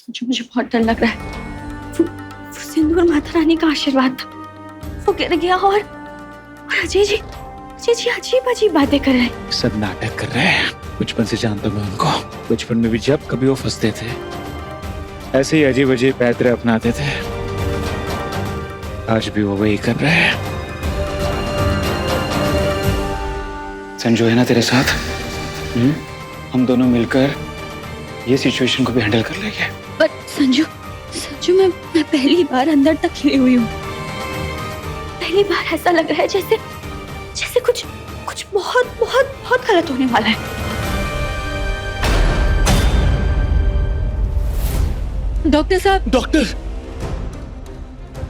जो मुझे बहुत डर लग रहा है। वो सिंदूर माता रानी का आशीर्वाद था, वो गिर गया और अजय जी अजीब अजीब बातें कर रहे हैं। सब नाटक कर रहे हैं। बचपन से जानता हूँ उनको। बचपन में भी जब कभी वो फंसते थे ऐसे ही अजीब अजीब पैतरे अपनाते थे। आज भी वो वही कर रहे हैं। संजू है ना तेरे साथ? हम दोनों मिलकर ये सिचुएशन को भी हैंडल कर लेंगे। पर संजू मैं पहली बार अंदर तक खिली हुई हूँ। पहली बार ऐसा लग रहा है जैसे कुछ बहुत बहुत बहुत गलत होने वाला है। डॉक्टर साहब।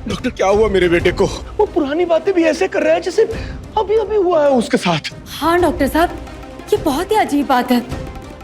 डॉक्टर क्या हुआ मेरे बेटे को? वो पुरानी बातें भी ऐसे कर रहा है जैसे अभी अभी हुआ है उसके साथ। हाँ डॉक्टर साहब, ये बहुत ही अजीब बात है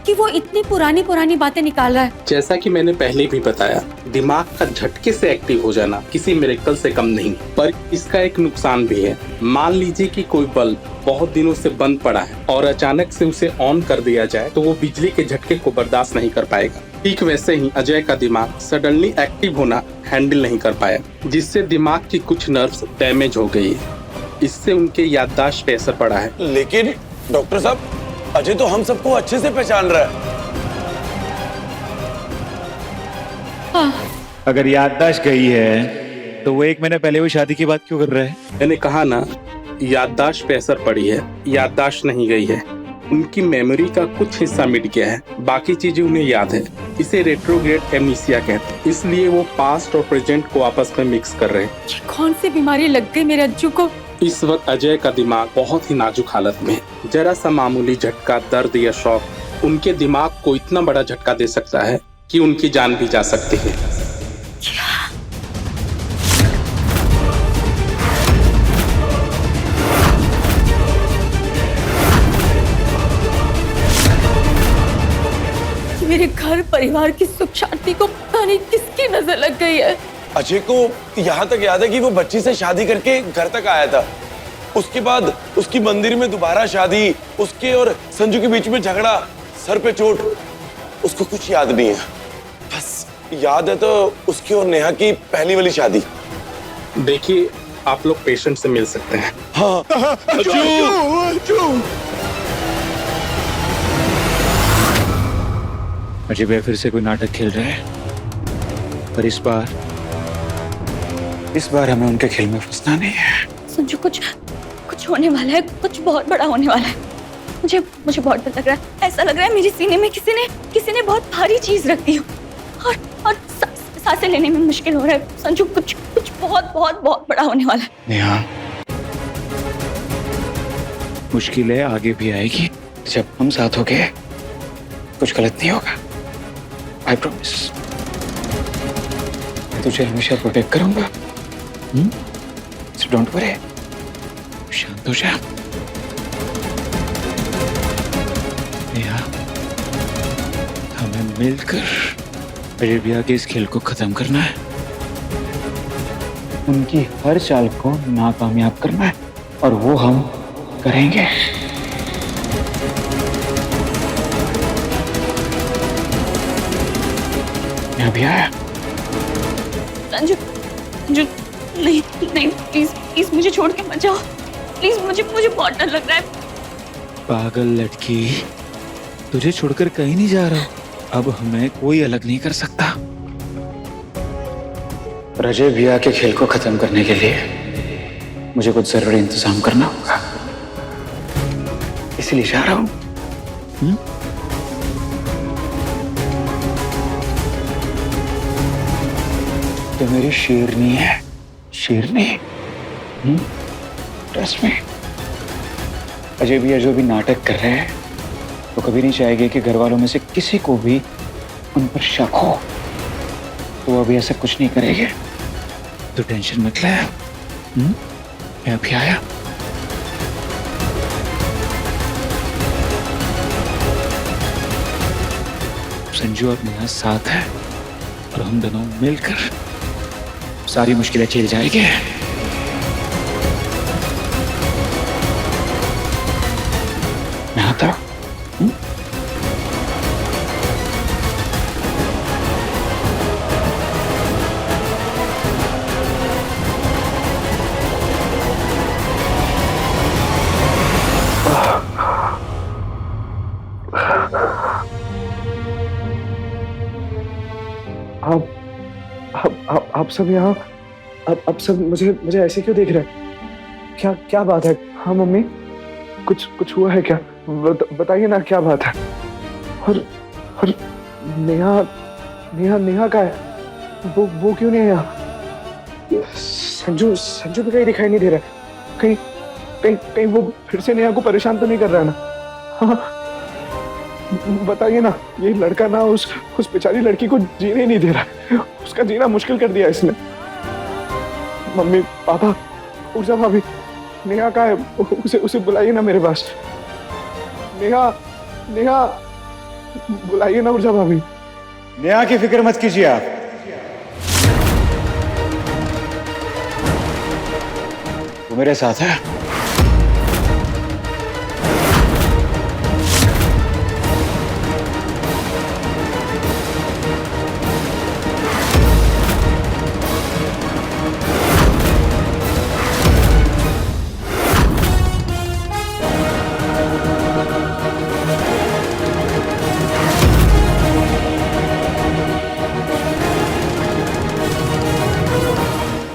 कि वो इतनी पुरानी बातें निकाल रहा है। जैसा कि मैंने पहले भी बताया, दिमाग का झटके से एक्टिव हो जाना किसी मिरेकल से कम नहीं, पर इसका एक नुकसान भी है। मान लीजिए कि कोई बल्ब बहुत दिनों से बंद पड़ा है और अचानक से उसे ऑन कर दिया जाए तो वो बिजली के झटके को बर्दाश्त नहीं कर पाएगा। ठीक वैसे ही अजय का दिमाग सडनली एक्टिव होना हैंडल नहीं कर पाया, जिससे दिमाग की कुछ नर्व्स डैमेज हो गई है। इससे उनके याददाश्त पे असर पड़ा है। लेकिन डॉक्टर साहब, अजय तो हम सबको अच्छे से पहचान रहा है। अगर याददाश्त गई है तो वो 1 महीने पहले वो शादी की बात क्यों कर रहा है? मैंने कहा ना, याददाश्त पे असर पड़ी है, याददाश्त नहीं गई है। उनकी मेमोरी का कुछ हिस्सा मिट गया है, बाकी चीजें उन्हें याद है। इसे रेट्रोग्रेड एमनीसिया कहते हैं। इसलिए वो पास्ट और प्रेजेंट को आपस में मिक्स कर रहे हैं। ये कौन सी बीमारी लग गई मेरे अज्जू को? इस वक्त अजय का दिमाग बहुत ही नाजुक हालत में है। जरा सा मामूली झटका, दर्द या शॉक उनके दिमाग को इतना बड़ा झटका दे सकता है कि उनकी जान भी जा सकती है। मेरे घर परिवार की सुख शांति को पता नहीं किसकी नजर लग गई है। अजय को यहाँ तक याद है कि वो बच्ची से शादी करके घर तक आया था। उसके बाद उसकी मंदिर में दोबारा शादी, उसके और संजू के बीच में झगड़ा, सर पे चोट, उसको कुछ याद नहीं है। बस याद है तो उसकी और नेहा की पहली वाली शादी। देखिए, आप लोग पेशेंट से मिल सकते हैं। हाँ। अजय भैया फिर से कोई नाटक खेल रहे हैं, पर इस बार हमें उनके खेल में फंसना नहीं है। संजू कुछ होने वाला है, कुछ बहुत बड़ा होने वाला है। मुझे बहुत डर लग रहा है। ऐसा लग रहा है मेरे सीने में किसी ने बहुत भारी चीज रख दी हो और सांसें लेने में मुश्किल हो रहा है। संजू कुछ बहुत बहुत बहुत बड़ा होने वाला है। नेहा, मुश्किलें आगे भी आएगी। जब हम साथ होंगे कुछ गलत नहीं होगा। I promise. मैं तुझे हमेशा प्रोटेक्ट करूंगा। डोंट वरी, शांत हो जा। नेहा, हमें मिलकर अजय भैया के इस खेल को खत्म करना है। उनकी हर चाल को नाकामयाब करना है और वो हम करेंगे। मैं अभी आया। संजू नहीं प्लीज मुझे छोड़ के मत जाओ। प्लीज मुझे बहुत डर लग रहा है। पागल लड़की, तुझे छोड़कर कहीं नहीं जा रहा। अब हमें कोई अलग नहीं कर सकता। और अजय भैया के खेल को खत्म करने के लिए मुझे कुछ जरूरी इंतजाम करना होगा, इसलिए जा रहा हूं। तो मेरी शेरनी है, शेरनी। ट्रस्ट में अजय भैया जो भी नाटक कर रहे हैं वो कभी नहीं चाहेंगे कि घर वालों में से किसी को भी उन पर शक हो, तो वो अभी ऐसा कुछ नहीं करेंगे। तो टेंशन मत ले। मैं अभी आया। संजू और नेहा साथ है और हम दोनों मिलकर सारी मुश्किलें झेल जाएंगे। मैं आता हूं। अब सब यहाँ, अब सब मुझे मुझे ऐसे क्यों देख रहे हैं? क्या क्या बात है? हाँ मम्मी, कुछ हुआ है क्या? बताइए ना, क्या बात है? और नेहा नेहा नेहा का है? वो क्यों नहीं है यहाँ? संजू भी कहीं दिखाई नहीं दे रहा है। कहीं कहीं कहीं वो फिर से नेहा को परेशान तो नहीं कर रहा है ना? हाँ बताइए ना, ये लड़का ना उस बेचारी लड़की को जीने ही नहीं दे रहा है। उसका जीना मुश्किल कर दिया इसने। मम्मी पापा, ऊर्जा भाभी, नेहा का है? उसे बुलाइए ना मेरे पास। नेहा नेहा, बुलाइए ना ऊर्जा भाभी। नेहा की फिक्र मत कीजिए आप, वो मेरे साथ है।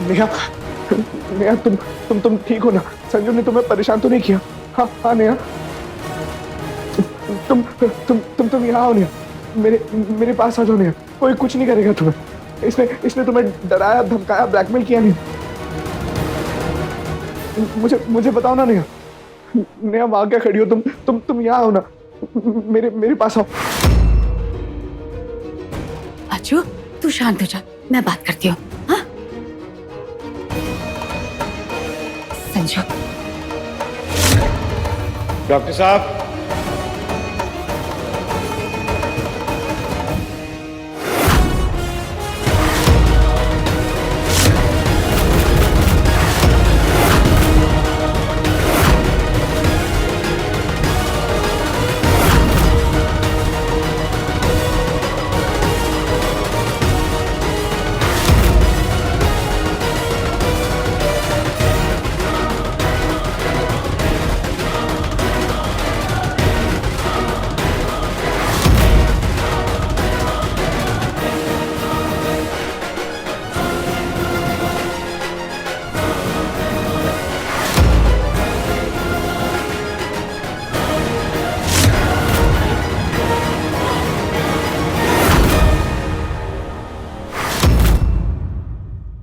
नेहा नेहा, तुम ठीक हो ना? संजू ने तुम्हें परेशान तो नहीं किया? हाँ हाँ नेहा, तुम यहाँ आओ नेहा, मेरे पास आ जाओ नेहा। कोई कुछ नहीं करेगा तुम्हें। इसने तुम्हें डराया, धमकाया, ब्लैकमेल किया नहीं? मुझे बताओ ना नेहा। नेहा वहां क्या खड़ी हो? तुम यहाँ आओ ना, मेरे पास आओ। अज्जू तू शांत हो जा, मैं बात करती हूँ। हाँ संजू, डॉक्टर साहब,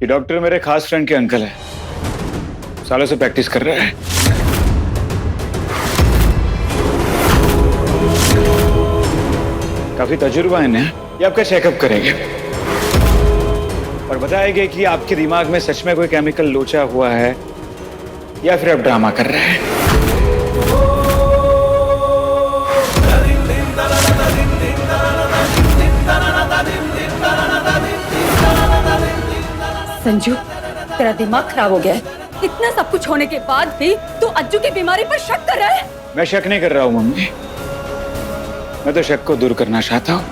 ये डॉक्टर मेरे खास फ्रेंड के अंकल है, सालों से प्रैक्टिस कर रहे हैं। काफी तजुर्बा है इन्हें। ये आपका चेकअप करेंगे और बताएंगे कि आपके दिमाग में सच में कोई केमिकल लोचा हुआ है या फिर आप ड्रामा कर रहे हैं। संजू तेरा दिमाग खराब हो गया है। इतना सब कुछ होने के बाद भी तू अज्जू की बीमारी पर शक कर रहा है? मैं शक नहीं कर रहा हूं मम्मी, मैं तो शक को दूर करना चाहता हूं।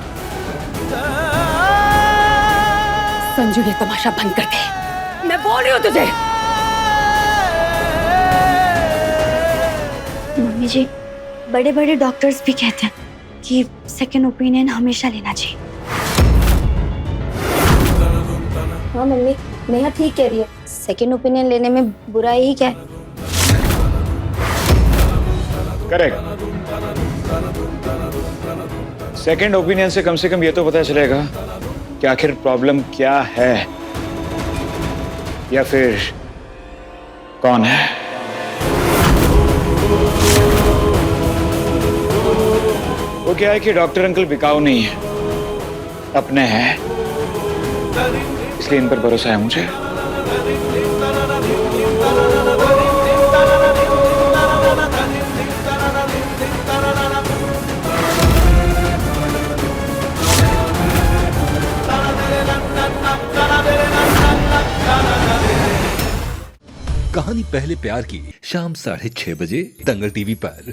संजू ये तमाशा बंद कर दे, मैं बोल रही हूँ तुझे। मम्मी जी, बड़े बड़े डॉक्टर्स भी कहते हैं कि सेकंड ओपिनियन हमेशा लेना चाहिए। हाँ मम्मी, नेहा ठीक कह रही है। सेकंड ओपिनियन लेने में बुराई ही क्या है? करेक्ट। सेकंड ओपिनियन से कम ये तो पता चलेगा कि आखिर प्रॉब्लम क्या है या फिर कौन है। वो क्या है कि डॉक्टर अंकल बिकाऊ नहीं है, अपने हैं, इसलिए इन पर भरोसा है मुझे। कहानी पहले प्यार की शाम 6:30 बजे दंगल टीवी पर।